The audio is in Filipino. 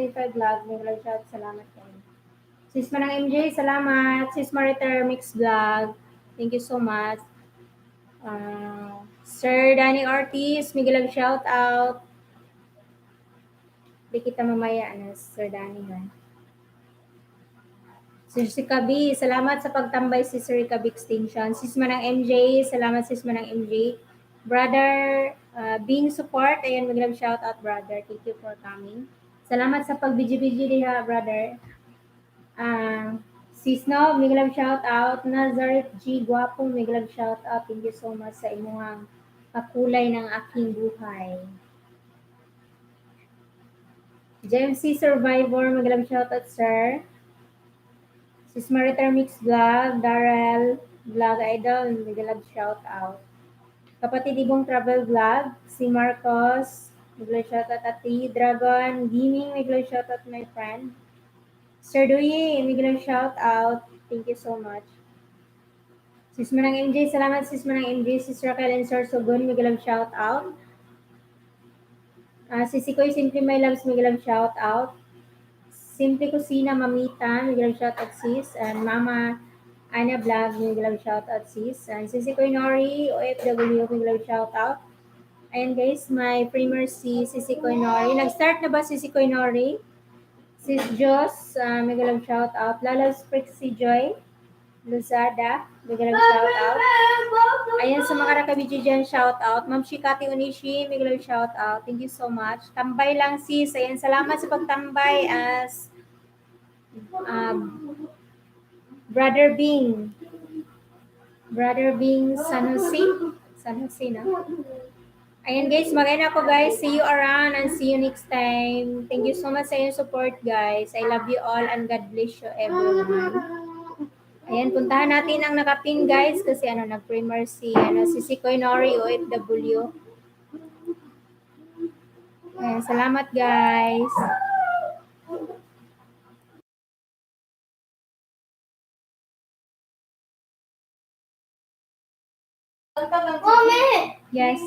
Verify Vlog, may vlog shout, salamat kayo. Sis Manang MJ, salamat. Sis Mariter Mix Vlog, thank you so much. Sir Danny Ortiz, may vlog shout out. Di kita mamaya, Sir Danny, ha. Sis Kabi, salamat sa pagtambay si Sir Kabi Extinction. Sis Manang MJ, salamat Sis Manang MJ. Brother, being support, ayan, mag-love shout out, brother. Thank you for coming. Salamat sa pag-bidyo-bidyo diha, brother. Sis No, mag-love shout out. Nazareth G. Guapo, mag-love shout out. Thank you so much sa inyong kakulay ng aking buhay. James C. Survivor, mag-love shout out, sir. Sis Mariter Mix Vlog, Darrell Vlog Idol, mag-love shout out. Kapatid Ibong Travel Vlog, si Marcos, mag-love shout out. Ati Dragon Gaming, mag-love shout out, my friend. Sir Duyi, mag-love shout out. Thank you so much. Sis Manang MJ, salamat Sis Manang MJ. Sis Raquel and Sir Sogun, mag-love shout out. Sisi Koy Simply My Loves, mag-love shout out. Simply Kusina Mamita, mag-love shout out, sis. And Mama Ana Vlog, mag-love shout out, sis. And Sisi Koy Nori, OFW, mag-love shout out. Ayan guys, my primer si Sisi Koy Nori. Nag-start na ba Sisi Koy Nori? Sis Jos, mag-love shout out. Lala's Prixie Joy Luzada, mag-love shout out. Ayan sa mga nakabidyo dyan, shout out. Ma'am Shikati Onishi, mag-love shout out. Thank you so much. Tambay lang sis. Ayan, salamat sa pagtambay as Brother Bing. Brother Bing San Jose. San Jose na. Ayan guys, mag-end ako guys. See you around and see you next time. Thank you so much sa inyong support guys. I love you all and God bless you everyone. Ayan, puntahan natin ang nakapin guys kasi nag-primer si Sikoy Nori OFW. Ayan, salamat guys. Yes.